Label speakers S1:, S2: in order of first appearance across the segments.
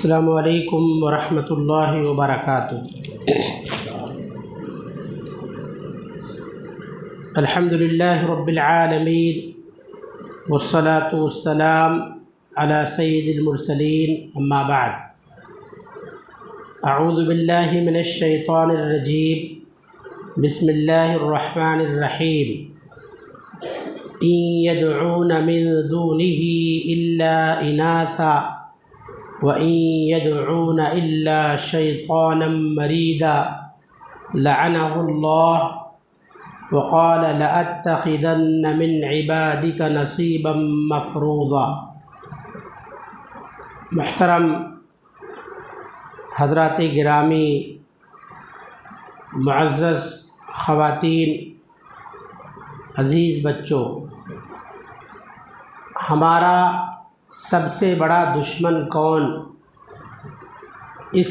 S1: السلام علیکم ورحمۃ اللہ وبرکاتہ۔ الحمد للہ رب العالمین والصلاة والسلام علی سید المرسلین، اما بعد۔ اعوذ باللہ من الشیطان الرجیم، بسم اللہ الرحمن الرحیم۔ ان يدعون من دونه الا اناثا وَإِن يَدْعُونَ إِلَّا شَيْطَانًا مَرِيدًا لَعَنَهُ اللَّهُ وَقَالَ لَأَتَّخِذَنَّ مِنْ عِبَادِكَ نَصِيبًا مَفْرُوضًا۔ محترم حضرات گرامی، معزز خواتین، عزیز بچوں، ہمارا سب سے بڑا دشمن کون؟ اس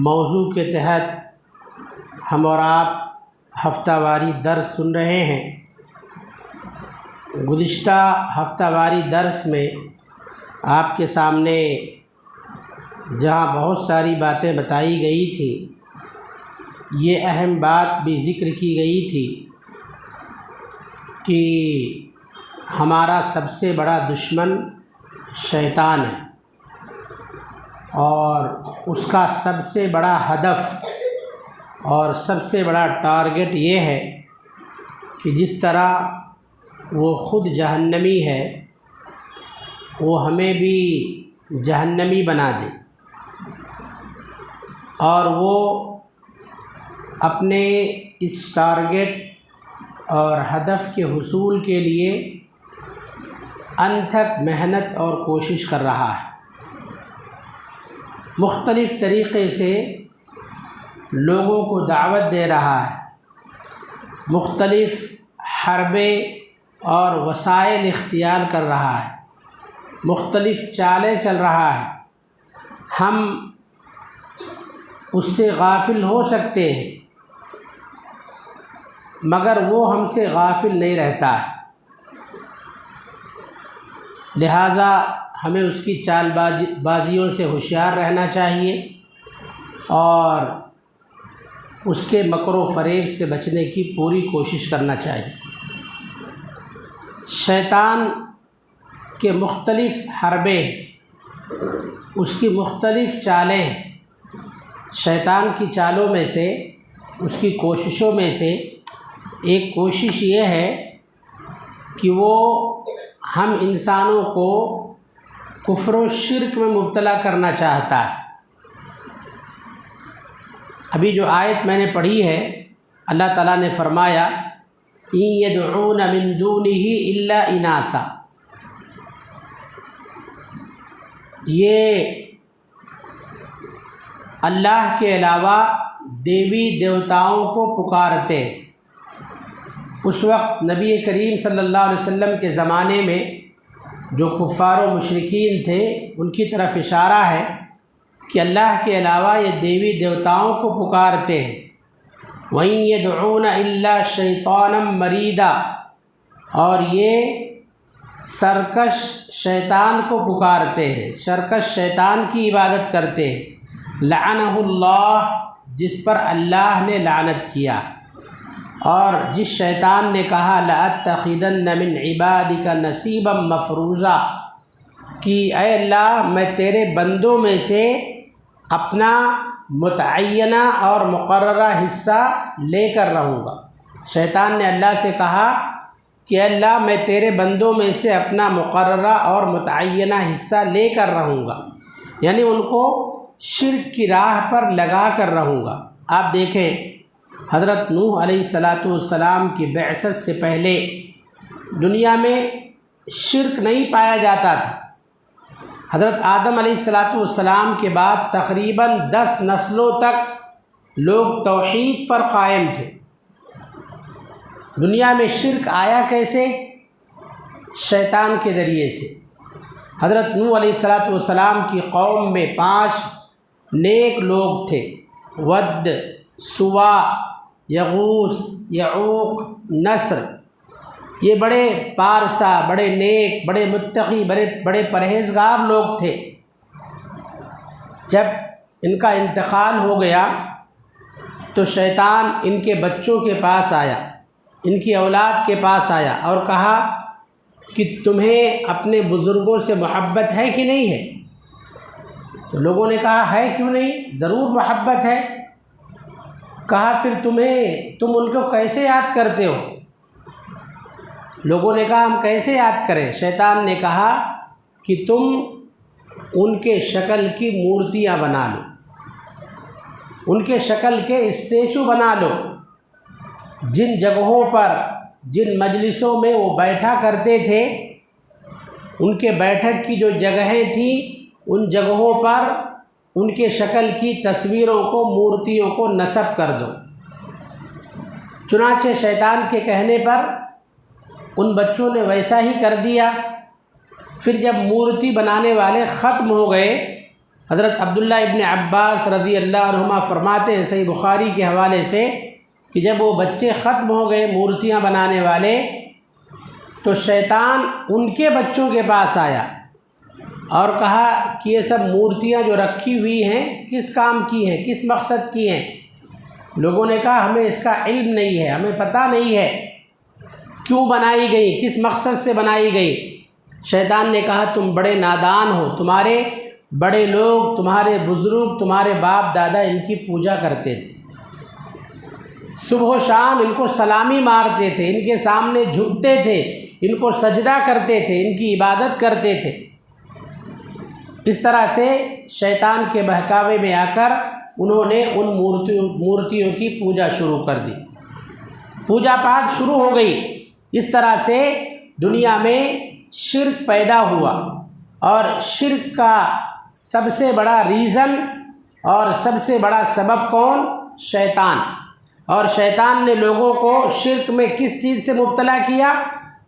S1: موضوع کے تحت ہم اور آپ ہفتہ واری درس سن رہے ہیں۔ گزشتہ ہفتہ واری درس میں آپ کے سامنے جہاں بہت ساری باتیں بتائی گئی تھیں، یہ اہم بات بھی ذکر کی گئی تھی کہ ہمارا سب سے بڑا دشمن شیطان ہے، اور اس کا سب سے بڑا ہدف اور سب سے بڑا ٹارگٹ یہ ہے کہ جس طرح وہ خود جہنمی ہے، وہ ہمیں بھی جہنمی بنا دے، اور وہ اپنے اس ٹارگٹ اور ہدف کے حصول کے لیے انتھک محنت اور کوشش کر رہا ہے۔ مختلف طریقے سے لوگوں کو دعوت دے رہا ہے، مختلف حربے اور وسائل اختیار کر رہا ہے، مختلف چالیں چل رہا ہے۔ ہم اس سے غافل ہو سکتے ہیں، مگر وہ ہم سے غافل نہیں رہتا ہے، لہٰذا ہمیں اس کی چال بازیوں سے ہوشیار رہنا چاہیے اور اس کے مکر و فریب سے بچنے کی پوری کوشش کرنا چاہیے۔ شیطان کے مختلف حربے، اس کی مختلف چالیں، شیطان کی چالوں میں سے، اس کی کوششوں میں سے ایک کوشش یہ ہے کہ وہ ہم انسانوں کو کفر و شرک میں مبتلا کرنا چاہتا ہے۔ ابھی جو آیت میں نے پڑھی ہے، اللہ تعالیٰ نے فرمایا ان يدعون من دونه الا اناثا، یہ اللہ کے علاوہ دیوی دیوتاؤں کو پکارتے۔ اس وقت نبی کریم صلی اللہ علیہ وسلم کے زمانے میں جو کفار و مشرکین تھے، ان کی طرف اشارہ ہے کہ اللہ کے علاوہ یہ دیوی دیوتاؤں کو پکارتے ہیں۔ وَإِن يَدْعُونَ إِلَّا شَيْطَانًا مَرِيدًا، اور یہ سرکش شیطان کو پکارتے ہیں، سرکش شیطان کی عبادت کرتے ہیں۔ لعنہ اللہ، جس پر اللہ نے لعنت کیا، اور جس شیطان نے کہا لَأَتَّخِذَنَّ مِنْ عِبَادِكَ نَصِيبًا مَفْرُوضًا، کہ اے اللہ میں تیرے بندوں میں سے اپنا متعینہ اور مقررہ حصہ لے کر رہوں گا۔ شیطان نے اللہ سے کہا کہ اے اللہ میں تیرے بندوں میں سے اپنا مقررہ اور متعینہ حصہ لے کر رہوں گا، یعنی ان کو شرک کی راہ پر لگا کر رہوں گا۔ آپ دیکھیں، حضرت نوح علیہ السلام کی بعثت سے پہلے دنیا میں شرک نہیں پایا جاتا تھا۔ حضرت آدم علیہ السلام کے بعد تقریباً 10 نسلوں تک لوگ توحید پر قائم تھے۔ دنیا میں شرک آیا کیسے؟ شیطان کے ذریعے سے۔ حضرت نوح علیہ السلام کی قوم میں 5 نیک لوگ تھے، ود، سوا، یغوث، یعوق، نصر۔ یہ بڑے پارسا، بڑے نیک، بڑے متقی، بڑے پرہیزگار لوگ تھے، جب ان کا انتقال ہو گیا تو شیطان ان کے بچوں کے پاس آیا، ان کی اولاد کے پاس آیا اور کہا کہ تمہیں اپنے بزرگوں سے محبت ہے کہ نہیں ہے؟ تو لوگوں نے کہا ہے کیوں نہیں، ضرور محبت ہے۔ کہا پھر تم ان کو کیسے یاد کرتے ہو؟ لوگوں نے کہا ہم کیسے یاد کریں؟ شیطان نے کہا کہ تم ان کے شکل کی مورتیاں بنا لو، ان کے شکل کے اسٹیچو بنا لو، جن جگہوں پر جن مجلسوں میں وہ بیٹھا کرتے تھے، ان کے بیٹھک کی جو جگہیں تھیں ان جگہوں پر ان کے شکل کی تصویروں کو، مورتیوں کو نصب کر دو۔ چنانچہ شیطان کے کہنے پر ان بچوں نے ویسا ہی کر دیا۔ پھر جب مورتی بنانے والے ختم ہو گئے، حضرت عبداللہ ابن عباس رضی اللہ عنہما فرماتے ہیں صحیح بخاری کے حوالے سے کہ جب وہ بچے ختم ہو گئے مورتیاں بنانے والے، تو شیطان ان کے بچوں کے پاس آیا اور کہا کہ یہ سب مورتیاں جو رکھی ہوئی ہیں کس کام کی ہیں، کس مقصد کی ہیں؟ لوگوں نے کہا ہمیں اس کا علم نہیں ہے، ہمیں پتہ نہیں ہے کیوں بنائی گئی، کس مقصد سے بنائی گئی۔ شیطان نے کہا تم بڑے نادان ہو، تمہارے بڑے لوگ، تمہارے بزرگ، تمہارے باپ دادا ان کی پوجا کرتے تھے، صبح و شام ان کو سلامی مارتے تھے، ان کے سامنے جھکتے تھے، ان کو سجدہ کرتے تھے، ان کی عبادت کرتے تھے۔ اس طرح سے شیطان کے بہکاوے میں آ کر انہوں نے ان مورتیوں کی پوجا شروع کر دی، پوجا پاٹ شروع ہو گئی۔ اس طرح سے دنیا میں شرک پیدا ہوا، اور شرک کا سب سے بڑا ریزن اور سب سے بڑا سبب کون؟ شیطان۔ اور شیطان نے لوگوں کو شرک میں کس چیز سے مبتلا کیا؟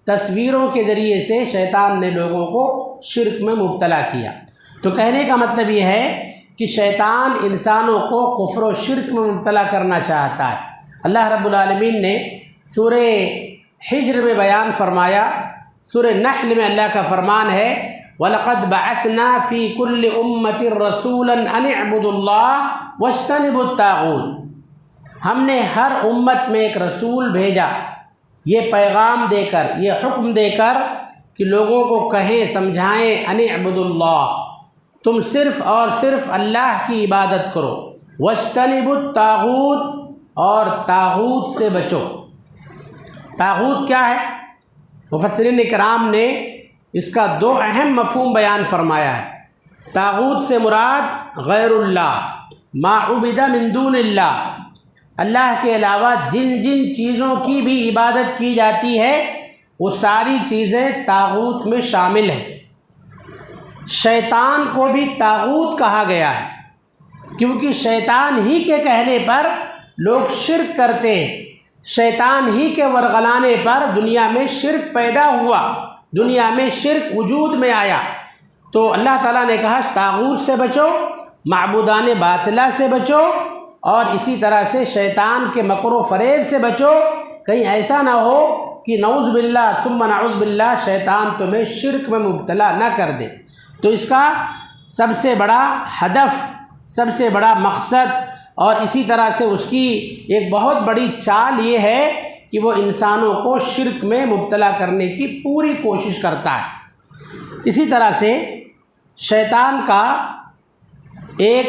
S1: تصویروں کے ذریعے سے شیطان نے لوگوں کو شرک میں مبتلا کیا۔ تو کہنے کا مطلب یہ ہے کہ شیطان انسانوں کو کفر و شرک میں مبتلا کرنا چاہتا ہے۔ اللہ رب العالمین نے سورہ حجر میں بیان فرمایا، سورہ نحل میں اللہ کا فرمان ہے وَلَقَدْ بَعَثْنَا فِي كُلِّ أُمَّةٍ رَسُولًا أَنِ اعْبُدُوا اللَّهَ وَاجْتَنِبُوا الطَّاغُوتَ، ہم نے ہر امت میں ایک رسول بھیجا یہ پیغام دے کر، یہ حکم دے کر کہ لوگوں کو کہیں، سمجھائیں أَنِ اعْبُدُوا اللَّهَ، تم صرف اور صرف اللہ کی عبادت کرو، وَاجْتَنِبُوا الطَّاغُوتَ، اور طاغوت سے بچو۔ طاغوت کیا ہے؟ مفسرین کرام نے اس کا دو اہم مفہوم بیان فرمایا ہے۔ طاغوت سے مراد غیر اللہ، ما عبد من دون اللہ، اللہ کے علاوہ جن جن چیزوں کی بھی عبادت کی جاتی ہے وہ ساری چیزیں طاغوت میں شامل ہیں۔ شیطان کو بھی طاغوت کہا گیا ہے کیونکہ شیطان ہی کے کہنے پر لوگ شرک کرتے ہیں، شیطان ہی کے ورغلانے پر دنیا میں شرک پیدا ہوا، دنیا میں شرک وجود میں آیا۔ تو اللہ تعالیٰ نے کہا طاغوت سے بچو، معبودان باطلہ سے بچو، اور اسی طرح سے شیطان کے مکر و فریب سے بچو، کہیں ایسا نہ ہو کہ نعوذ باللہ ثم نعوذ باللہ شیطان تمہیں شرک میں مبتلا نہ کر دے۔ تو اس کا سب سے بڑا ہدف، سب سے بڑا مقصد، اور اسی طرح سے اس کی ایک بہت بڑی چال یہ ہے کہ وہ انسانوں کو شرک میں مبتلا کرنے کی پوری کوشش کرتا ہے۔ اسی طرح سے شیطان کا ایک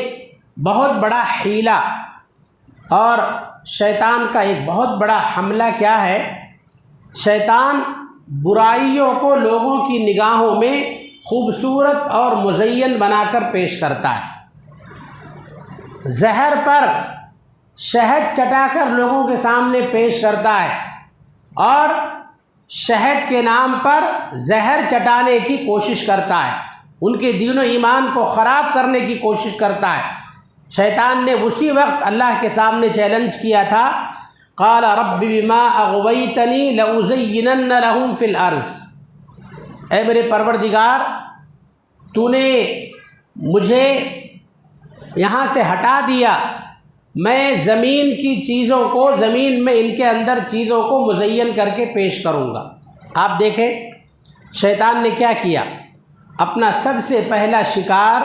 S1: بہت بڑا حیلہ اور شیطان کا ایک بہت بڑا حملہ کیا ہے؟ شیطان برائیوں کو لوگوں کی نگاہوں میں خوبصورت اور مزین بنا کر پیش کرتا ہے۔ زہر پر شہد چٹا کر لوگوں کے سامنے پیش کرتا ہے، اور شہد کے نام پر زہر چٹانے کی کوشش کرتا ہے، ان کے دین و ایمان کو خراب کرنے کی کوشش کرتا ہے۔ شیطان نے اسی وقت اللہ کے سامنے چیلنج کیا تھا، قال رب بما اغویتنی لأزینن لهم فی الارض، اے میرے پروردگار تو نے مجھے یہاں سے ہٹا دیا، میں زمین کی چیزوں کو، زمین میں ان کے اندر چیزوں کو مزین کر کے پیش کروں گا۔ آپ دیکھیں شیطان نے کیا کیا، اپنا سب سے پہلا شکار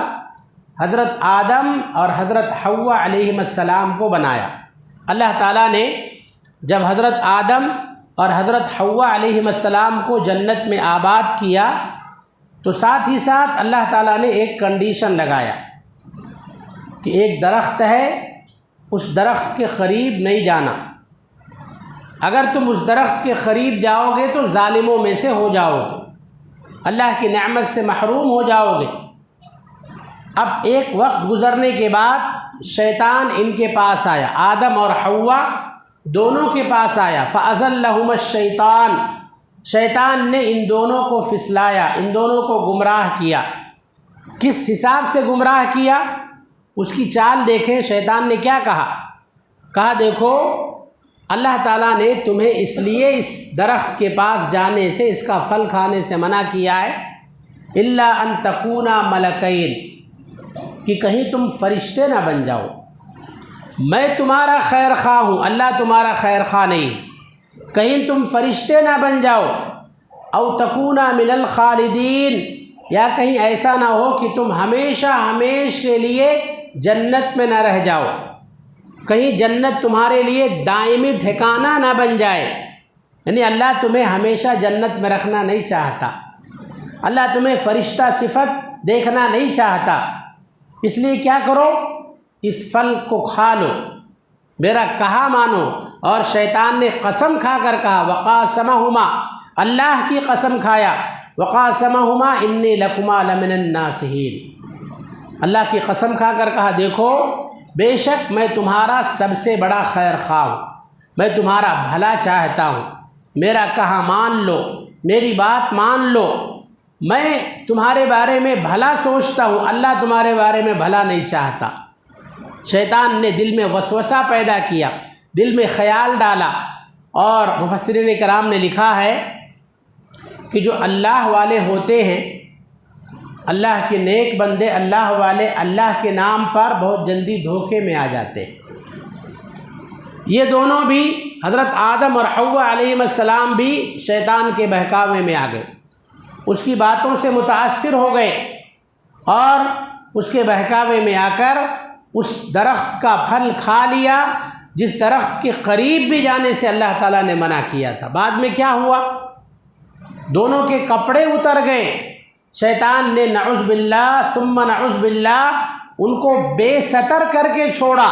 S1: حضرت آدم اور حضرت حوا علیہم السلام کو بنایا۔ اللہ تعالیٰ نے جب حضرت آدم اور حضرت حوا علیہم السلام کو جنت میں آباد کیا تو ساتھ ہی ساتھ اللہ تعالیٰ نے ایک کنڈیشن لگایا کہ ایک درخت ہے، اس درخت کے قریب نہیں جانا، اگر تم اس درخت کے قریب جاؤ گے تو ظالموں میں سے ہو جاؤ گے، اللہ کی نعمت سے محروم ہو جاؤ گے۔ اب ایک وقت گزرنے کے بعد شیطان ان کے پاس آیا، آدم اور حوا دونوں کے پاس آیا، فَأَزَلَّهُمَ الشَّيْطَانُ، شیطان نے ان دونوں کو پھسلایا، ان دونوں کو گمراہ کیا۔ کس حساب سے گمراہ کیا؟ اس کی چال دیکھیں۔ شیطان نے کیا کہا دیکھو اللہ تعالیٰ نے تمہیں اس لیے اس درخت کے پاس جانے سے، اس کا پھل کھانے سے منع کیا ہے، الا ان تکونا ملکین، کہ کہیں تم فرشتے نہ بن جاؤ۔ میں تمہارا خیر خواہ ہوں، اللہ تمہارا خیر خواہ نہیں، کہیں تم فرشتے نہ بن جاؤ، او تکونا من الخالدین، یا کہیں ایسا نہ ہو کہ تم ہمیشہ کے لیے جنت میں نہ رہ جاؤ، کہیں جنت تمہارے لیے دائمی ٹھکانہ نہ بن جائے۔ یعنی اللہ تمہیں ہمیشہ جنت میں رکھنا نہیں چاہتا، اللہ تمہیں فرشتہ صفت دیکھنا نہیں چاہتا، اس لیے کیا کرو، اس پھل کو کھا لو، میرا کہا مانو۔ اور شیطان نے قسم کھا کر کہا، وقاسمہما، اللہ کی قسم کھایا، وقاسمہما انی لکما لمن الناصحین، اللہ کی قسم کھا کر کہا دیکھو بے شک میں تمہارا سب سے بڑا خیر خواہ ہوں، میں تمہارا بھلا چاہتا ہوں، میرا کہا مان لو، میری بات مان لو، میں تمہارے بارے میں بھلا سوچتا ہوں، اللہ تمہارے بارے میں بھلا نہیں چاہتا۔ شیطان نے دل میں وسوسہ پیدا کیا، دل میں خیال ڈالا، اور مفسرین کرام نے لکھا ہے کہ جو اللہ والے ہوتے ہیں، اللہ کے نیک بندے، اللہ والے، اللہ کے نام پر بہت جلدی دھوکے میں آ جاتے ہیں۔ یہ دونوں بھی، حضرت آدم اور حوا علیہ السلام بھی شیطان کے بہکاوے میں آ گئے، اس کی باتوں سے متاثر ہو گئے، اور اس کے بہکاوے میں آ کر اس درخت کا پھل کھا لیا جس درخت کے قریب بھی جانے سے اللہ تعالیٰ نے منع کیا تھا۔ بعد میں کیا ہوا؟ دونوں کے کپڑے اتر گئے، شیطان نے نعوذ باللہ ثم نعوذ باللہ ان کو بے ستر کر کے چھوڑا،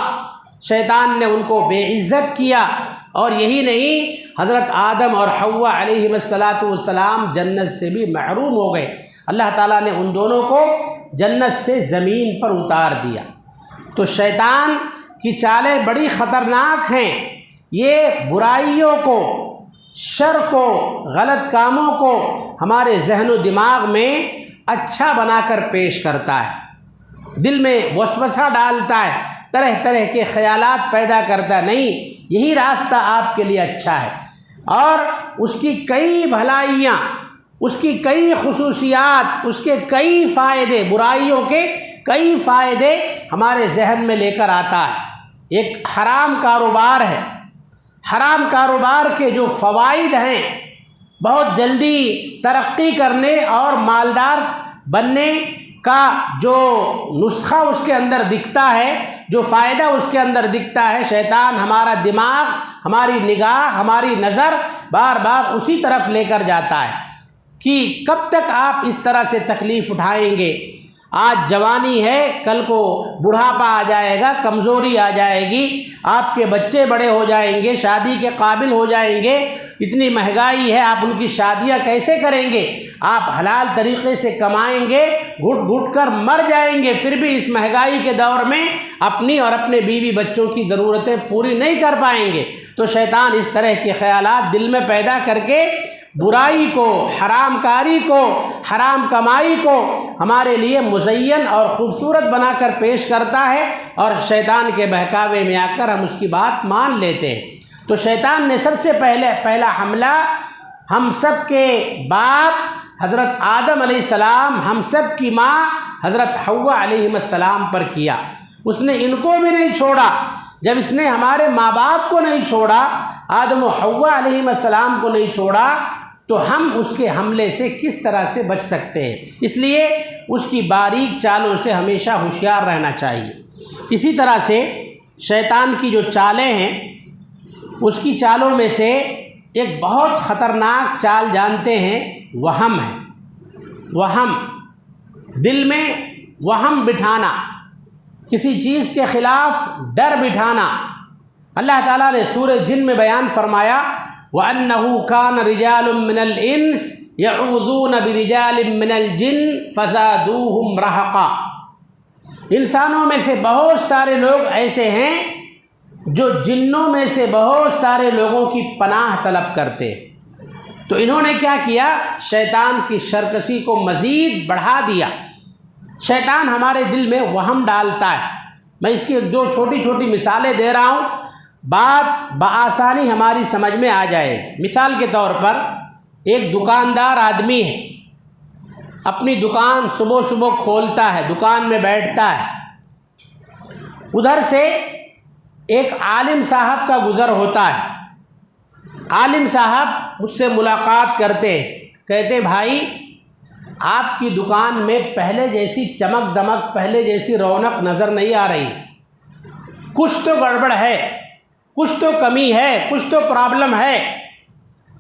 S1: شیطان نے ان کو بے عزت کیا، اور یہی نہیں حضرت آدم اور حوا علیہ السلام جنت سے بھی محروم ہو گئے، اللہ تعالیٰ نے ان دونوں کو جنت سے زمین پر اتار دیا۔ تو شیطان کی چالیں بڑی خطرناک ہیں، یہ برائیوں کو، شر کو، غلط کاموں کو ہمارے ذہن و دماغ میں اچھا بنا کر پیش کرتا ہے، دل میں وسوسہ ڈالتا ہے، طرح طرح کے خیالات پیدا کرتا ہے، نہیں یہی راستہ آپ کے لیے اچھا ہے، اور اس کی کئی بھلائیاں، اس کی کئی خصوصیات، اس کے کئی فائدے، برائیوں کے کئی فائدے ہمارے ذہن میں لے کر آتا ہے۔ ایک حرام کاروبار ہے، حرام کاروبار کے جو فوائد ہیں، بہت جلدی ترقی کرنے اور مالدار بننے کا جو نسخہ اس کے اندر دکھتا ہے، جو فائدہ اس کے اندر دکھتا ہے، شیطان ہمارا دماغ، ہماری نگاہ، ہماری نظر بار بار اسی طرف لے کر جاتا ہے کہ کب تک آپ اس طرح سے تکلیف اٹھائیں گے، آج جوانی ہے، کل کو بڑھاپا آ جائے گا، کمزوری آ جائے گی، آپ کے بچے بڑے ہو جائیں گے، شادی کے قابل ہو جائیں گے، اتنی مہنگائی ہے، آپ ان کی شادیاں کیسے کریں گے، آپ حلال طریقے سے کمائیں گے، گھٹ گھٹ کر مر جائیں گے، پھر بھی اس مہنگائی کے دور میں اپنی اور اپنے بیوی بچوں کی ضرورتیں پوری نہیں کر پائیں گے۔ تو شیطان اس طرح کے خیالات دل میں پیدا کر کے برائی کو، حرام کاری کو، حرام کمائی کو ہمارے لیے مزین اور خوبصورت بنا کر پیش کرتا ہے، اور شیطان کے بہکاوے میں آ کر ہم اس کی بات مان لیتے ہیں۔ تو شیطان نے سب سے پہلا حملہ ہم سب کے باپ حضرت آدم علیہ السلام، ہم سب کی ماں حضرت حوا علیہ السلام پر کیا۔ اس نے ان کو بھی نہیں چھوڑا، جب اس نے ہمارے ماں باپ کو نہیں چھوڑا، آدم و حوا علیہ السلام کو نہیں چھوڑا، تو ہم اس کے حملے سے کس طرح سے بچ سکتے ہیں۔ اس لیے اس کی باریک چالوں سے ہمیشہ ہوشیار رہنا چاہیے۔ اسی طرح سے شیطان کی جو چالیں ہیں، اس کی چالوں میں سے ایک بہت خطرناک چال جانتے ہیں، وہم ہے۔ وہم، دل میں وہم بٹھانا، کسی چیز کے خلاف ڈر بٹھانا۔ اللہ تعالیٰ نے سورہ جن میں بیان فرمایا وَأَنَّهُ كَانَ رِجَالٌ مِّنَ الْإِنسِ يَعُوذُونَ بِرِجَالٍ مِّنَ الْجِنِّ فَزَادُوهُمْ رَهَقًا۔ انسانوں میں سے بہت سارے لوگ ایسے ہیں جو جنوں میں سے بہت سارے لوگوں کی پناہ طلب کرتے، تو انہوں نے کیا کیا؟ شیطان کی شرکسی کو مزید بڑھا دیا۔ شیطان ہمارے دل میں وہم ڈالتا ہے۔ میں اس کی دو چھوٹی چھوٹی مثالیں دے رہا ہوں، بات بآسانی ہماری سمجھ میں آ جائے گی۔ مثال کے طور پر ایک دکاندار آدمی ہے، اپنی دکان صبح صبح کھولتا ہے، دکان میں بیٹھتا ہے، ادھر سے ایک عالم صاحب کا گزر ہوتا ہے۔ عالم صاحب مجھ سے ملاقات کرتے، کہتے بھائی آپ کی دکان میں پہلے جیسی چمک دمک، پہلے جیسی رونق نظر نہیں آ رہی، کچھ تو گڑبڑ ہے، کچھ تو کمی ہے، کچھ تو پرابلم ہے۔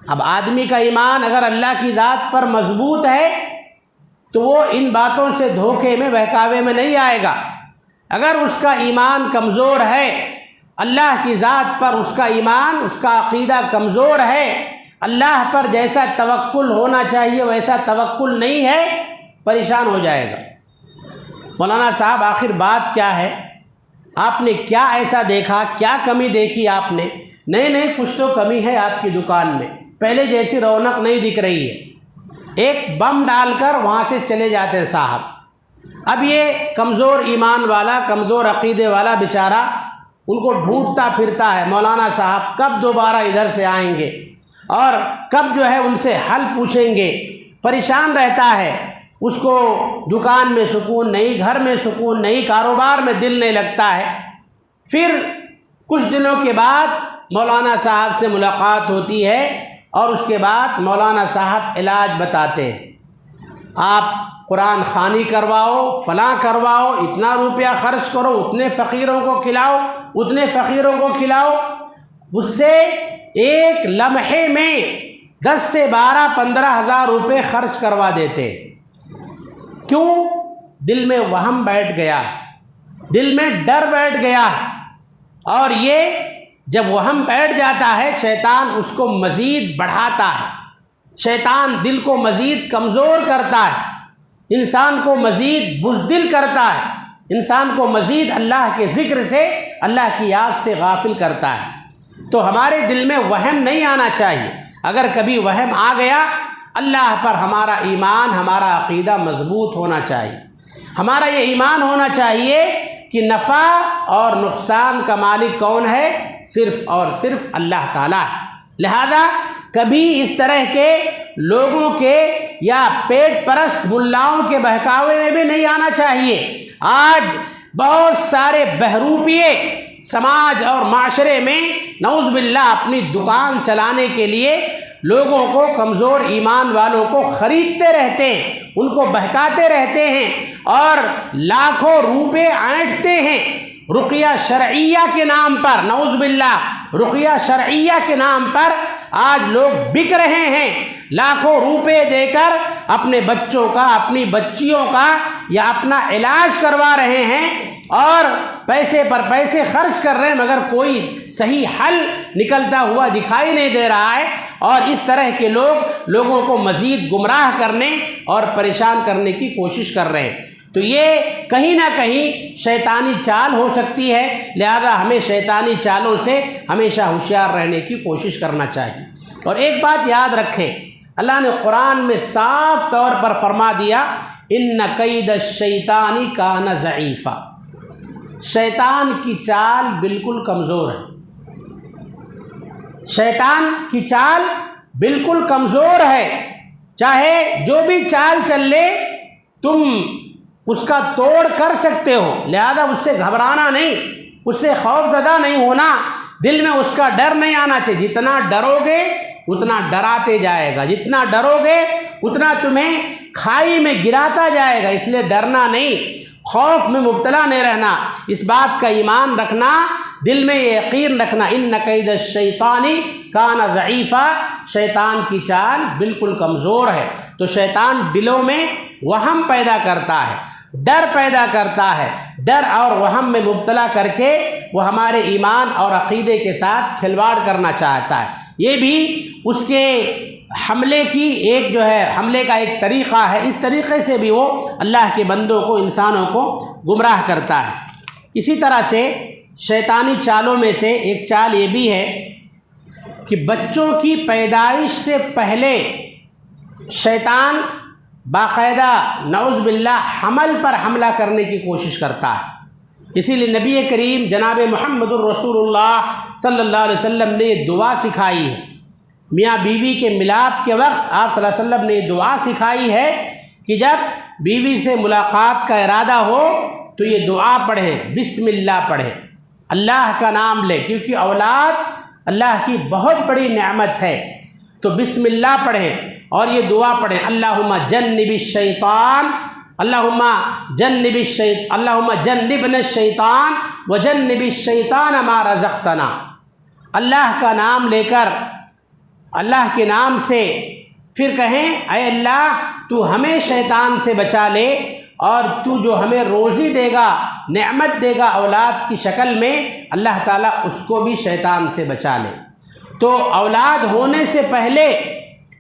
S1: اب آدمی کا ایمان اگر اللہ کی ذات پر مضبوط ہے تو وہ ان باتوں سے دھوکے میں بہکاوے میں نہیں آئے گا۔ اگر اس کا ایمان کمزور ہے، اللہ کی ذات پر اس کا ایمان، اس کا عقیدہ کمزور ہے، اللہ پر جیسا توکل ہونا چاہیے ویسا توکل نہیں ہے، پریشان ہو جائے گا۔ مولانا صاحب آخر بات کیا ہے؟ آپ نے کیا ایسا دیکھا، کیا کمی دیکھی آپ نے؟ نہیں کچھ تو کمی ہے آپ کی دکان میں، پہلے جیسی رونق نہیں دکھ رہی ہے۔ ایک بم ڈال کر وہاں سے چلے جاتے ہیں صاحب۔ اب یہ کمزور ایمان والا، کمزور عقیدے والا بیچارہ ان کو ڈھونڈتا پھرتا ہے، مولانا صاحب کب دوبارہ ادھر سے آئیں گے اور کب جو ہے ان سے حل پوچھیں گے، پریشان رہتا ہے۔ اس کو دکان میں سکون نہیں، گھر میں سکون نہیں، کاروبار میں دل نہیں لگتا ہے۔ پھر کچھ دنوں کے بعد مولانا صاحب سے ملاقات ہوتی ہے اور اس کے بعد مولانا صاحب علاج بتاتے ہیں، آپ قرآن خوانی کرواؤ، فلاں کرواؤ، اتنا روپیہ خرچ کرو، اتنے فقیروں کو کھلاؤ، اتنے فقیروں کو کھلاؤ۔ اس سے ایک لمحے میں 10 سے 12 15 ہزار روپے خرچ کروا دیتے۔ کیوں؟ دل میں وہم بیٹھ گیا، دل میں ڈر بیٹھ گیا، اور یہ جب وہم بیٹھ جاتا ہے شیطان اس کو مزید بڑھاتا ہے، شیطان دل کو مزید کمزور کرتا ہے، انسان کو مزید بزدل کرتا ہے، انسان کو مزید اللہ کے ذکر سے، اللہ کی یاد سے غافل کرتا ہے۔ تو ہمارے دل میں وہم نہیں آنا چاہیے۔ اگر کبھی وہم آ گیا، اللہ پر ہمارا ایمان، ہمارا عقیدہ مضبوط ہونا چاہیے۔ ہمارا یہ ایمان ہونا چاہیے کہ نفع اور نقصان کا مالک کون ہے؟ صرف اور صرف اللہ تعالیٰ ہے۔ لہذا کبھی اس طرح کے لوگوں کے یا پیٹ پرست ملاؤں کے بہکاوے میں بھی نہیں آنا چاہیے۔ آج بہت سارے بہروپیے سماج اور معاشرے میں نعوذ باللہ اپنی دکان چلانے کے لیے لوگوں کو، کمزور ایمان والوں کو خریدتے رہتے ہیں، ان کو بہکاتے رہتے ہیں اور لاکھوں روپے اینٹھتے ہیں رقیہ شرعیہ کے نام پر۔ نعوذ باللہ رقیہ شرعیہ کے نام پر آج لوگ بک رہے ہیں، لاکھوں روپے دے کر اپنے بچوں کا، اپنی بچیوں کا یا اپنا علاج کروا رہے ہیں اور پیسے پر پیسے خرچ کر رہے ہیں، مگر کوئی صحیح حل نکلتا ہوا دکھائی نہیں دے رہا ہے۔ اور اس طرح کے لوگ لوگوں کو مزید گمراہ کرنے اور پریشان کرنے کی کوشش کر رہے ہیں۔ تو یہ کہیں نہ کہیں شیطانی چال ہو سکتی ہے، لہذا ہمیں شیطانی چالوں سے ہمیشہ ہوشیار رہنے کی کوشش کرنا چاہیے۔ اور ایک بات یاد رکھیں، اللہ نے قرآن میں صاف طور پر فرما دیا ان کید الشیطان کان ضعیفا، شیطان کی چال بالکل کمزور ہے، شیطان کی چال بالکل کمزور ہے، چاہے جو بھی چال چل لے تم اس کا توڑ کر سکتے ہو، لہذا اس سے گھبرانا نہیں، اس سے خوف زدہ نہیں ہونا، دل میں اس کا ڈر نہیں آنا چاہیے۔ جتنا ڈرو گے اتنا ڈراتے جائے گا، جتنا ڈرو گے اتنا تمہیں کھائی میں گراتا جائے گا۔ اس لیے ڈرنا نہیں، خوف میں مبتلا نہیں رہنا، اس بات کا ایمان رکھنا، دل میں یہ یقین رکھنا، ان کید الشیطان کان ضعیفا، شیطان کی چال بالکل کمزور ہے۔ تو شیطان دلوں میں وہم پیدا کرتا ہے، ڈر پیدا کرتا ہے، ڈر اور وہم میں مبتلا کر کے وہ ہمارے ایمان اور عقیدے کے ساتھ کھلواڑ کرنا چاہتا ہے۔ یہ بھی اس کے حملے کی حملے کا ایک طریقہ ہے، اس طریقے سے بھی وہ اللہ کے بندوں کو، انسانوں کو گمراہ کرتا ہے۔ اسی طرح سے شیطانی چالوں میں سے ایک چال یہ بھی ہے کہ بچوں کی پیدائش سے پہلے شیطان باقاعدہ نعوذ باللہ حمل پر حملہ کرنے کی کوشش کرتا ہے۔ اسی لیے نبی کریم جناب محمد الرسول اللہ صلی اللہ علیہ وسلم نے یہ دعا سکھائی ہے، میاں بیوی کے ملاپ کے وقت آپ صلی اللہ علیہ وسلم نے یہ دعا سکھائی ہے کہ جب بیوی سے ملاقات کا ارادہ ہو تو یہ دعا پڑھیں، بسم اللہ پڑھیں، اللہ کا نام لیں، کیونکہ اولاد اللہ کی بہت بڑی نعمت ہے۔ تو بسم اللہ پڑھیں اور یہ دعا پڑھیں، اللہم جنب الشیطان، اللہم جنبنا الشیطان وجنب الشیطان ما رزقتنا۔ اللہ کا نام لے کر، اللہ کے نام سے پھر کہیں اے اللہ تو ہمیں شیطان سے بچا لے، اور تو جو ہمیں روزی دے گا، نعمت دے گا اولاد کی شکل میں، اللہ تعالیٰ اس کو بھی شیطان سے بچا لے۔ تو اولاد ہونے سے پہلے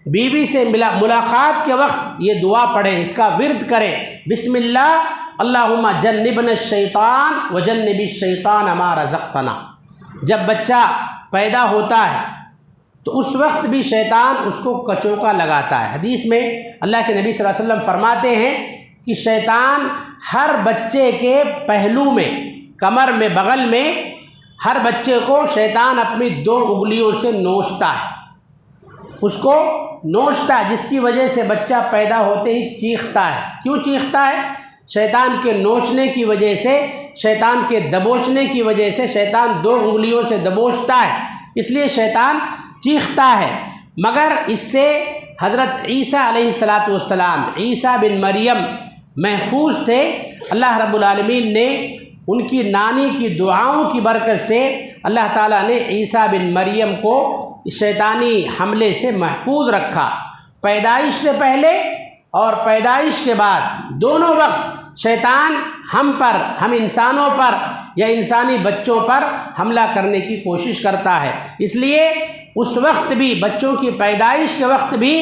S1: بیوی سے ملاقات کے وقت یہ دعا پڑھیں، اس کا ورد کریں، بسم اللہ اللہم جنبنا الشیطان وجنب الشیطان ما رزقتنا۔ جب بچہ پیدا ہوتا ہے تو اس وقت بھی شیطان اس کو کچوکا لگاتا ہے۔ حدیث میں اللہ کے نبی صلی اللہ علیہ وسلم فرماتے ہیں کہ شیطان ہر بچے کے پہلو میں، کمر میں، بغل میں، ہر بچے کو شیطان اپنی 2 انگلیوں سے نوچتا ہے، اس کو نوچتا ہے، جس کی وجہ سے بچہ پیدا ہوتے ہی چیختا ہے۔ کیوں چیختا ہے؟ شیطان کے نوچنے کی وجہ سے، شیطان کے دبوچنے کی وجہ سے، شیطان 2 انگلیوں سے دبوچتا ہے، اس لیے شیطان چیختا ہے۔ مگر اس سے حضرت عیسیٰ علیہ السلام، عیسیٰ بن مریم محفوظ تھے۔ اللہ رب العالمین نے ان کی نانی کی دعاؤں کی برکت سے اللہ تعالیٰ نے عیسیٰ بن مریم کو شیطانی حملے سے محفوظ رکھا۔ پیدائش سے پہلے اور پیدائش کے بعد دونوں وقت شیطان ہم انسانوں پر یا انسانی بچوں پر حملہ کرنے کی کوشش کرتا ہے۔ اس لیے اس وقت بھی، بچوں کی پیدائش کے وقت بھی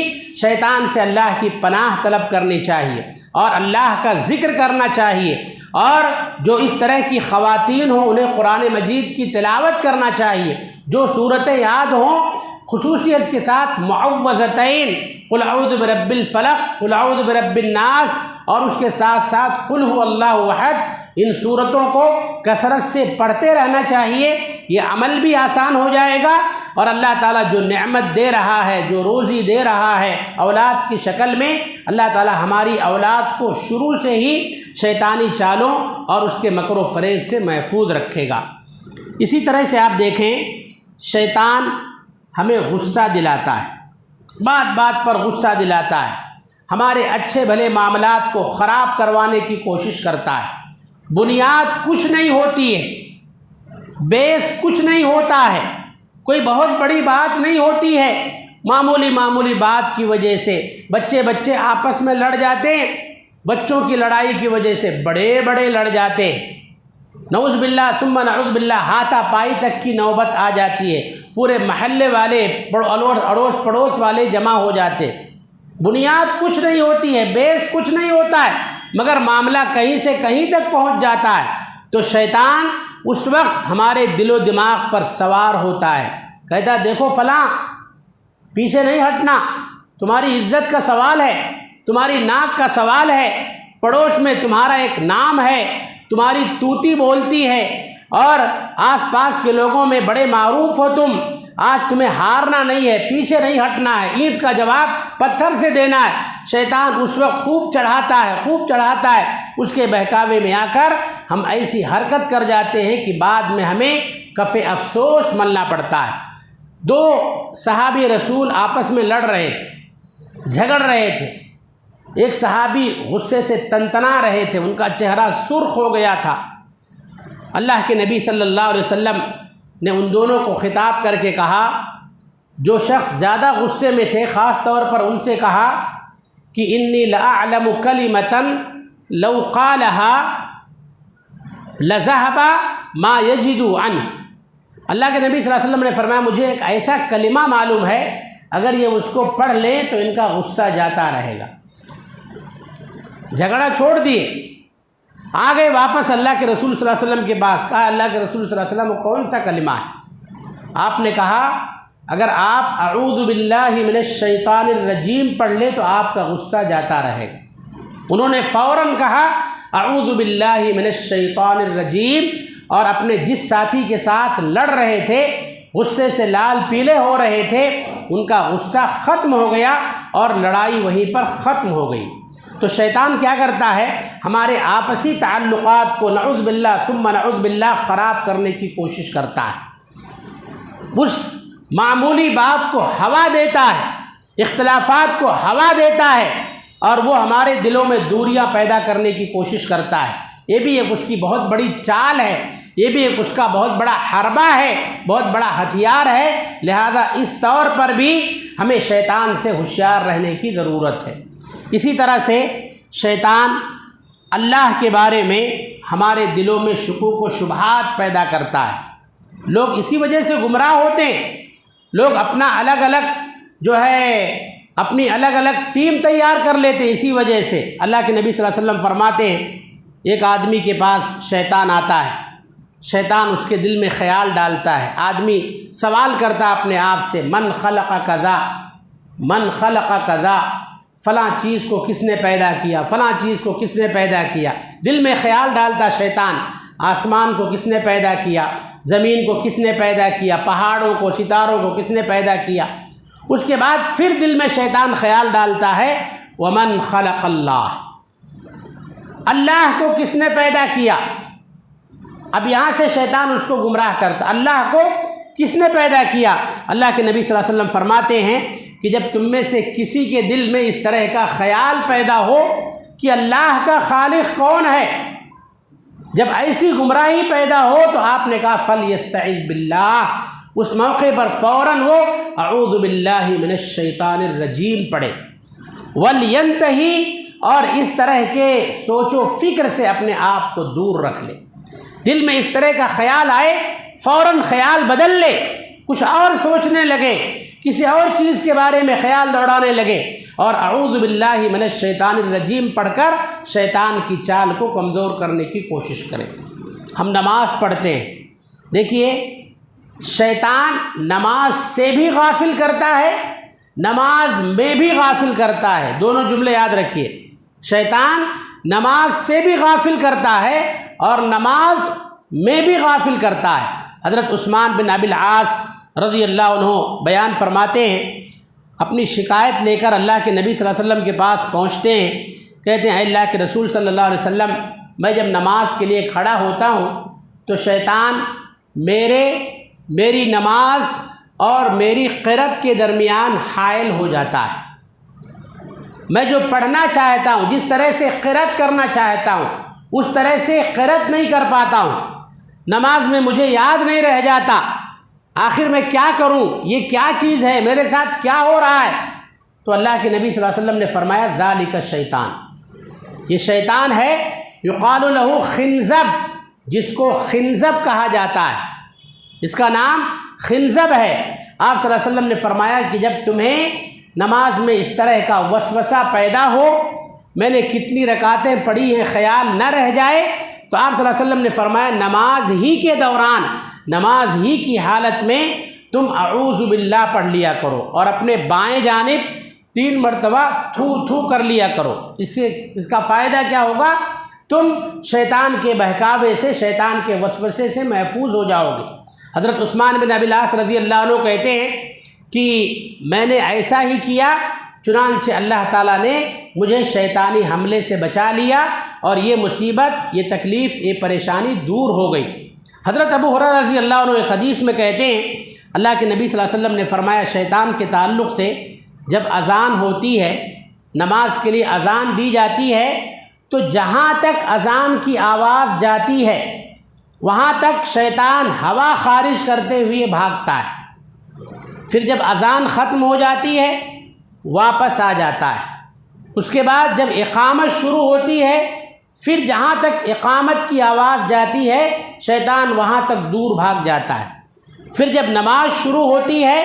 S1: شیطان سے اللہ کی پناہ طلب کرنی چاہیے اور اللہ کا ذکر کرنا چاہیے، اور جو اس طرح کی خواتین ہوں انہیں قرآن مجید کی تلاوت کرنا چاہیے، جو صورتیں یاد ہوں خصوصیت کے ساتھ معوذتین، قل اعوذ برب الفلق، قل اعوذ برب الناس، اور اس کے ساتھ ساتھ قل هو اللہ احد، ان صورتوں کو کثرت سے پڑھتے رہنا چاہیے۔ یہ عمل بھی آسان ہو جائے گا، اور اللہ تعالیٰ جو نعمت دے رہا ہے، جو روزی دے رہا ہے اولاد کی شکل میں، اللہ تعالیٰ ہماری اولاد کو شروع سے ہی شیطانی چالوں اور اس کے مکر و فریب سے محفوظ رکھے گا۔ اسی طرح سے آپ دیکھیں، شیطان ہمیں غصہ دلاتا ہے، بات بات پر غصہ دلاتا ہے، ہمارے اچھے بھلے معاملات کو خراب کروانے کی کوشش کرتا ہے۔ بنیاد کچھ نہیں ہوتی ہے، بیس کچھ نہیں ہوتا ہے، کوئی بہت بڑی بات نہیں ہوتی ہے، معمولی بات کی وجہ سے بچے آپس میں لڑ جاتے ہیں، بچوں کی لڑائی کی وجہ سے بڑے لڑ جاتے ہیں، نعوذ باللہ ثم نعوذ باللہ، ہاتھا پائی تک کی نوبت آ جاتی ہے، پورے محلے والے، اڑوس پڑوس والے جمع ہو جاتے۔ بنیاد کچھ نہیں ہوتی ہے، بیس کچھ نہیں ہوتا ہے، مگر معاملہ کہیں سے کہیں تک پہنچ جاتا ہے۔ تو شیطان اس وقت ہمارے دل و دماغ پر سوار ہوتا ہے، کہتا ہے دیکھو فلاں، پیچھے نہیں ہٹنا، تمہاری عزت کا سوال ہے، تمہاری ناک کا سوال ہے، پڑوس میں تمہارا ایک نام ہے، تمہاری توتی بولتی ہے، اور آس پاس کے لوگوں میں بڑے معروف ہو تم، آج تمہیں ہارنا نہیں ہے، پیچھے نہیں ہٹنا ہے، اینٹ کا جواب پتھر سے دینا ہے۔ شیطان اس وقت خوب چڑھاتا ہے، اس کے بہکاوے میں آ کر ہم ایسی حرکت کر جاتے ہیں کہ بعد میں ہمیں کف افسوس ملنا پڑتا ہے۔ دو صحابی رسول آپس میں لڑ رہے تھے، جھگڑ رہے تھے۔ ایک صحابی غصے سے تنتنا رہے تھے، ان کا چہرہ سرخ ہو گیا تھا۔ اللہ کے نبی صلی اللہ علیہ وسلم نے ان دونوں کو خطاب کر کے کہا، جو شخص زیادہ غصے میں تھے خاص طور پر ان سے کہا کہ انی لأعلم کلمۃ لو قالها لذهب ما یجد عنہ۔ اللہ کے نبی صلی اللہ علیہ وسلم نے فرمایا، مجھے ایک ایسا کلمہ معلوم ہے اگر یہ اس کو پڑھ لیں تو ان کا غصہ جاتا رہے گا۔ جھگڑا چھوڑ دیے، آ گئے واپس اللہ کے رسول صلی اللہ علیہ وسلم کے پاس۔ کہا اللہ کے رسول صلی اللہ علیہ وسلم کون سا کلمہ ہے؟ آپ نے کہا اگر آپ اعوذ باللہ من الشیطان الرجیم پڑھ لیں تو آپ کا غصہ جاتا رہے گا۔ انہوں نے فوراً کہا اعوذ باللہ من الشیطان الرجیم، اور اپنے جس ساتھی کے ساتھ لڑ رہے تھے، غصے سے لال پیلے ہو رہے تھے، ان کا غصہ ختم ہو گیا اور لڑائی وہیں پر ختم ہو گئی۔ تو شیطان کیا کرتا ہے؟ ہمارے آپسی تعلقات کو نعوذ باللہ ثم نعوذ باللہ خراب کرنے کی کوشش کرتا ہے۔ اس معمولی بات کو ہوا دیتا ہے، اختلافات کو ہوا دیتا ہے، اور وہ ہمارے دلوں میں دوریاں پیدا کرنے کی کوشش کرتا ہے۔ یہ بھی ایک اس کی بہت بڑی چال ہے، یہ بھی ایک اس کا بہت بڑا حربہ ہے، بہت بڑا ہتھیار ہے۔ لہذا اس طور پر بھی ہمیں شیطان سے ہوشیار رہنے کی ضرورت ہے۔ اسی طرح سے شیطان اللہ کے بارے میں ہمارے دلوں میں شکوک و شبہات پیدا کرتا ہے۔ لوگ اسی وجہ سے گمراہ ہوتے ہیں، لوگ اپنا الگ الگ اپنی الگ الگ ٹیم تیار کر لیتے ہیں اسی وجہ سے۔ اللہ کے نبی صلی اللہ علیہ وسلم فرماتے ہیں، ایک آدمی کے پاس شیطان آتا ہے، شیطان اس کے دل میں خیال ڈالتا ہے، آدمی سوال کرتا ہے اپنے آپ سے، من خلق کذا، من خلق کذا، فلاں چیز کو کس نے پیدا کیا، فلاں چیز کو کس نے پیدا کیا۔ دل میں خیال ڈالتا شیطان، آسمان کو کس نے پیدا کیا، زمین کو کس نے پیدا کیا، پہاڑوں کو، ستاروں کو کس نے پیدا کیا۔ اس کے بعد پھر دل میں شیطان خیال ڈالتا ہے، ومن خلق اللہ، اللہ کو کس نے پیدا کیا۔ اب یہاں سے شیطان اس کو گمراہ کرتا، اللہ کو کس نے پیدا کیا۔ اللہ کے نبی صلی اللہ علیہ وسلم فرماتے ہیں کہ جب تم میں سے کسی کے دل میں اس طرح کا خیال پیدا ہو کہ اللہ کا خالق کون ہے، جب ایسی گمراہی پیدا ہو تو آپ نے کہا فَلْيَسْتَعِذْ بِاللَّهِ، اس موقع پر فوراً وہ اعوذ باللہ من الشیطان الرجیم پڑھے، وَلْيَنْتَهِ، اور اس طرح کے سوچ و فکر سے اپنے آپ کو دور رکھ لے۔ دل میں اس طرح کا خیال آئے، فوراً خیال بدل لے، کچھ اور سوچنے لگے، کسی اور چیز کے بارے میں خیال دوڑانے لگے، اور اعوذ باللہ من الشیطان الرجیم پڑھ کر شیطان کی چال کو کمزور کرنے کی کوشش کریں۔ ہم نماز پڑھتے ہیں، دیکھیے شیطان نماز سے بھی غافل کرتا ہے، نماز میں بھی غافل کرتا ہے۔ دونوں جملے یاد رکھیے، شیطان نماز سے بھی غافل کرتا ہے اور نماز میں بھی غافل کرتا ہے۔ حضرت عثمان بن ابی العاص رضی اللہ عنہ بیان فرماتے ہیں، اپنی شکایت لے کر اللہ کے نبی صلی اللہ علیہ وسلم کے پاس پہنچتے ہیں، کہتے ہیں اے اللہ کے رسول صلی اللہ علیہ وسلم، میں جب نماز کے لیے کھڑا ہوتا ہوں تو شیطان میری نماز اور میری قرأت کے درمیان حائل ہو جاتا ہے۔ میں جو پڑھنا چاہتا ہوں، جس طرح سے قرأت کرنا چاہتا ہوں، اس طرح سے قرأت نہیں کر پاتا ہوں، نماز میں مجھے یاد نہیں رہ جاتا، آخر میں کیا کروں، یہ کیا چیز ہے، میرے ساتھ کیا ہو رہا ہے۔ تو اللہ کے نبی صلی اللہ علیہ وسلم نے فرمایا ذالک الشیطان، یہ شیطان ہے، یقال لہ خنزب، جس کو خنزب کہا جاتا ہے، اس کا نام خنزب ہے۔ آپ صلی اللہ علیہ وسلم نے فرمایا کہ جب تمہیں نماز میں اس طرح کا وسوسہ پیدا ہو، میں نے کتنی رکعتیں پڑھی ہیں خیال نہ رہ جائے، تو آپ صلی اللہ علیہ وسلم نے فرمایا نماز ہی کے دوران، نماز ہی کی حالت میں تم اعوذ باللہ پڑھ لیا کرو، اور اپنے بائیں جانب 3 مرتبہ تھو تھو کر لیا کرو۔ اس کا فائدہ کیا ہوگا؟ تم شیطان کے بہکاوے سے، شیطان کے وسوسے سے محفوظ ہو جاؤ گے۔ حضرت عثمان بن ابی العاص رضی اللہ عنہ کہتے ہیں کہ میں نے ایسا ہی کیا، چنانچہ اللہ تعالیٰ نے مجھے شیطانی حملے سے بچا لیا، اور یہ مصیبت، یہ تکلیف، یہ پریشانی دور ہو گئی۔ حضرت ابو ہریرہ رضی اللہ عنہ ایک حدیث میں کہتے ہیں اللہ کے نبی صلی اللہ علیہ وسلم نے فرمایا شیطان کے تعلق سے جب اذان ہوتی ہے، نماز کے لیے اذان دی جاتی ہے، تو جہاں تک اذان کی آواز جاتی ہے وہاں تک شیطان ہوا خارج کرتے ہوئے بھاگتا ہے، پھر جب اذان ختم ہو جاتی ہے واپس آ جاتا ہے۔ اس کے بعد جب اقامت شروع ہوتی ہے، پھر جہاں تک اقامت کی آواز جاتی ہے شیطان وہاں تک دور بھاگ جاتا ہے، پھر جب نماز شروع ہوتی ہے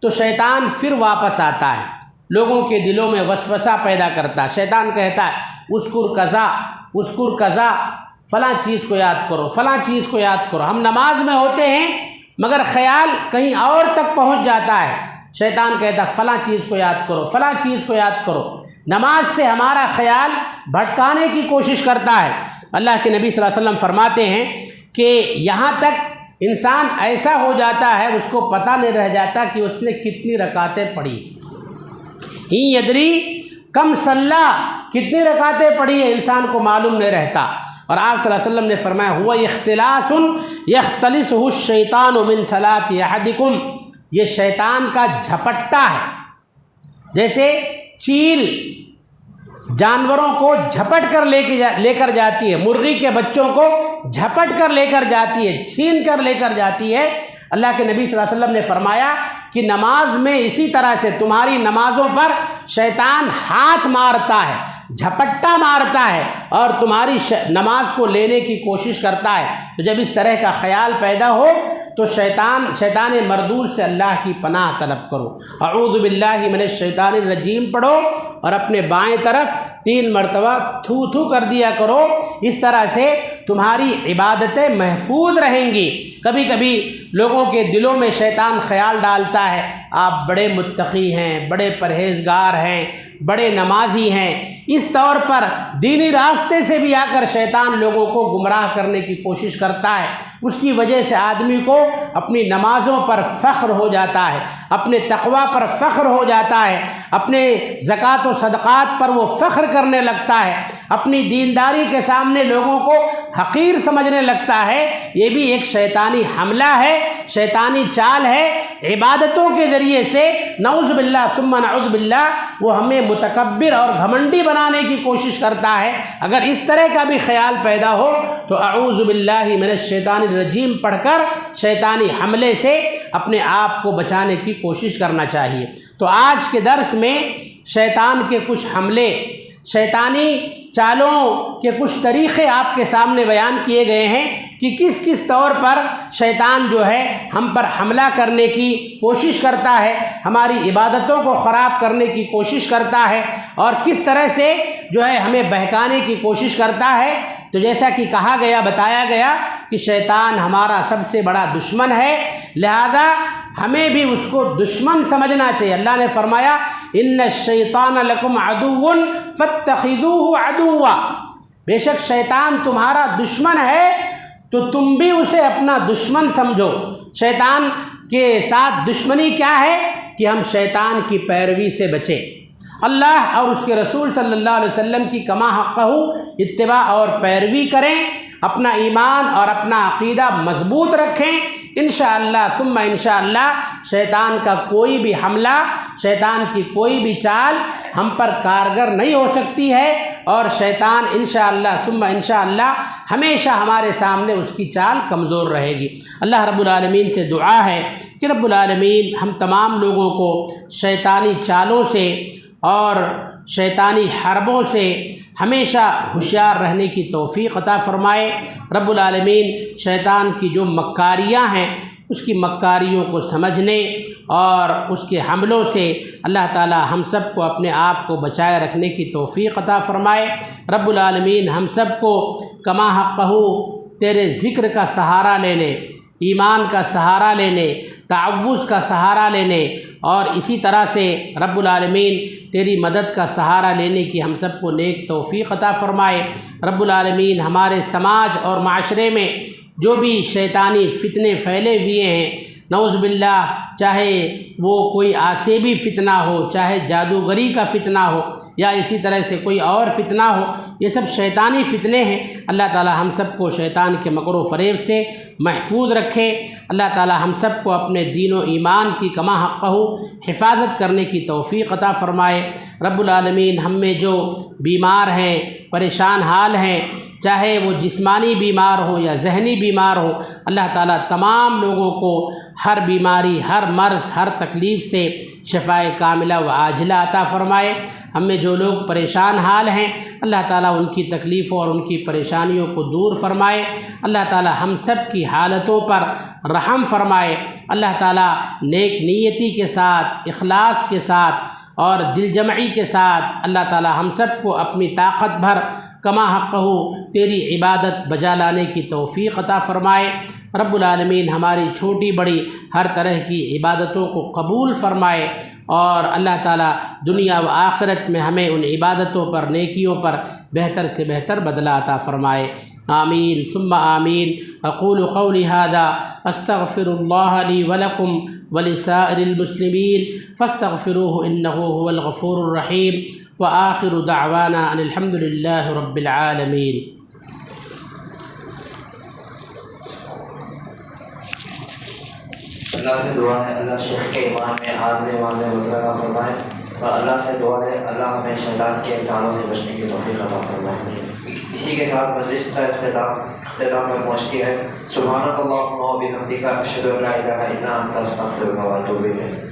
S1: تو شیطان پھر واپس آتا ہے، لوگوں کے دلوں میں وسوسہ پیدا کرتا ہے۔ شیطان کہتا ہے اذکر کذا، فلاں چیز کو یاد کرو، فلاں چیز کو یاد کرو۔ ہم نماز میں ہوتے ہیں مگر خیال کہیں اور تک پہنچ جاتا ہے، شیطان کہتا ہے فلاں چیز کو یاد کرو، فلاں چیز کو یاد کرو، نماز سے ہمارا خیال بھٹکانے کی کوشش کرتا ہے۔ اللہ کے نبی صلی اللہ علیہ وسلم فرماتے ہیں کہ یہاں تک انسان ایسا ہو جاتا ہے اس کو پتہ نہیں رہ جاتا کہ اس نے کتنی رکعتیں پڑھی، ہی یدری کم صلی، کتنی رکعتیں پڑھی ہے انسان کو معلوم نہیں رہتا۔ اور آپ صلی اللہ علیہ وسلم نے فرمایا ہوا اختلاس یختلسہ الشیطان من صلاۃ احدکم، یہ شیطان کا جھپٹا ہے، جیسے چیل جانوروں کو جھپٹ کر لے کر جاتی ہے، مرغی کے بچوں کو جھپٹ کر لے کر جاتی ہے، چھین کر لے کر جاتی ہے۔ اللہ کے نبی صلی اللہ علیہ وسلم نے فرمایا کہ نماز میں اسی طرح سے تمہاری نمازوں پر شیطان ہاتھ مارتا ہے، جھپٹا مارتا ہے اور تمہاری نماز کو لینے کی کوشش کرتا ہے۔ تو جب اس طرح کا خیال پیدا ہو تو شیطان مردود سے اللہ کی پناہ طلب کرو، اعوذ باللہ من الشیطان الرجیم پڑھو اور اپنے بائیں طرف 3 مرتبہ تھو تھو کر دیا کرو۔ اس طرح سے تمہاری عبادتیں محفوظ رہیں گی۔ کبھی کبھی لوگوں کے دلوں میں شیطان خیال ڈالتا ہے آپ بڑے متقی ہیں، بڑے پرہیزگار ہیں، بڑے نمازی ہیں، اس طور پر دینی راستے سے بھی آ کر شیطان لوگوں کو گمراہ کرنے کی کوشش کرتا ہے۔ اس کی وجہ سے آدمی کو اپنی نمازوں پر فخر ہو جاتا ہے، اپنے تقوی پر فخر ہو جاتا ہے، اپنے زکوٰۃ و صدقات پر وہ فخر کرنے لگتا ہے، اپنی دینداری کے سامنے لوگوں کو حقیر سمجھنے لگتا ہے۔ یہ بھی ایک شیطانی حملہ ہے، شیطانی چال ہے۔ عبادتوں کے ذریعے سے نعوذ باللہ ثم نعوذ باللہ وہ ہمیں متکبر اور گھمنڈی بنانے کی کوشش کرتا ہے۔ اگر اس طرح کا بھی خیال پیدا ہو تو اعوذ باللہ من الشیطان الرجیم پڑھ کر شیطانی حملے سے اپنے آپ کو بچانے کی کوشش کرنا چاہیے۔ تو آج کے درس میں شیطان کے کچھ حملے، شیطانی چالوں کے کچھ طریقے آپ کے سامنے بیان کیے گئے ہیں کہ کس کس طور پر شیطان جو ہے ہم پر حملہ کرنے کی کوشش کرتا ہے، ہماری عبادتوں کو خراب کرنے کی کوشش کرتا ہے اور کس طرح سے جو ہے ہمیں بہکانے کی کوشش کرتا ہے۔ تو جیسا کہ کہا گیا، بتایا گیا کہ شیطان ہمارا سب سے بڑا دشمن ہے، لہذا ہمیں بھی اس کو دشمن سمجھنا چاہیے۔ اللہ نے فرمایا ان الشیطان لکم عدو فاتخذوہ عدوا، بے شک شیطان تمہارا دشمن ہے تو تم بھی اسے اپنا دشمن سمجھو۔ شیطان کے ساتھ دشمنی کیا ہے کہ ہم شیطان کی پیروی سے بچیں، اللہ اور اس کے رسول صلی اللہ علیہ وسلم کی کما حقہ اتباع اور پیروی کریں، اپنا ایمان اور اپنا عقیدہ مضبوط رکھیں۔ انشاءاللہ ثم انشاءاللہ شیطان کا کوئی بھی حملہ، شیطان کی کوئی بھی چال ہم پر کارگر نہیں ہو سکتی ہے، اور شیطان انشاءاللہ ثم انشاءاللہ ہمیشہ ہمارے سامنے اس کی چال کمزور رہے گی۔ اللہ رب العالمین سے دعا ہے کہ رب العالمین ہم تمام لوگوں کو شیطانی چالوں سے اور شیطانی حربوں سے ہمیشہ ہوشیار رہنے کی توفیق عطا فرمائے۔ رب العالمین شیطان کی جو مکاریاں ہیں اس کی مکاریوں کو سمجھنے اور اس کے حملوں سے اللہ تعالی ہم سب کو اپنے آپ کو بچائے رکھنے کی توفیق عطا فرمائے۔ رب العالمین ہم سب کو کما حقہ تیرے ذکر کا سہارا لینے، ایمان کا سہارا لینے، تعوذ کا سہارا لینے اور اسی طرح سے رب العالمین تیری مدد کا سہارا لینے کی ہم سب کو نیک توفیق عطا فرمائے۔ رب العالمین ہمارے سماج اور معاشرے میں جو بھی شیطانی فتنے پھیلے ہوئے ہیں، نعوذ باللہ، چاہے وہ کوئی آسیبی فتنہ ہو، چاہے جادوگری کا فتنہ ہو، یا اسی طرح سے کوئی اور فتنہ ہو، یہ سب شیطانی فتنے ہیں۔ اللہ تعالی ہم سب کو شیطان کے مکر و فریب سے محفوظ رکھے۔ اللہ تعالی ہم سب کو اپنے دین و ایمان کی کما حقہ حفاظت کرنے کی توفیق عطا فرمائے۔ رب العالمین ہم میں جو بیمار ہیں، پریشان حال ہیں، چاہے وہ جسمانی بیمار ہو یا ذہنی بیمار ہو، اللہ تعالیٰ تمام لوگوں کو ہر بیماری، ہر مرض، ہر تکلیف سے شفائے کاملہ و عاجلہ عطا فرمائے۔ ہم میں جو لوگ پریشان حال ہیں، اللہ تعالیٰ ان کی تکلیفوں اور ان کی پریشانیوں کو دور فرمائے۔ اللہ تعالیٰ ہم سب کی حالتوں پر رحم فرمائے۔ اللہ تعالیٰ نیک نیتی کے ساتھ، اخلاص کے ساتھ اور دل جمعی کے ساتھ اللہ تعالیٰ ہم سب کو اپنی طاقت بھر کما حقہ تیری عبادت بجا لانے کی توفیق عطا فرمائے۔ رب العالمین ہماری چھوٹی بڑی ہر طرح کی عبادتوں کو قبول فرمائے، اور اللہ تعالیٰ دنیا و آخرت میں ہمیں ان عبادتوں پر، نیکیوں پر بہتر سے بہتر بدلہ عطا فرمائے۔ آمین ثم آمین۔ اقول قولی ھذا استغفر اللہ لی ولکم ولسائر المسلمین فاستغفروہ انہ هو الغفور الرحیم، وآخر دعوانا ان الحمد للہ رب العالمین۔
S2: اللہ سے دعا ہے اللہ شیخ کے ایمان میں عالم وغیرہ فرمائے، اور اللہ سے دعا ہے اللہ ہمیں شیطان کے چالوں سے بچنے کی توفیق عطا فرمائے۔ اسی کے ساتھ مجلس کا اختتام میں پہنچتی ہے۔ سبحانک اللہم و بحمدک اشہد ان لا الہ الا انت استغفرک و اتوب الیک۔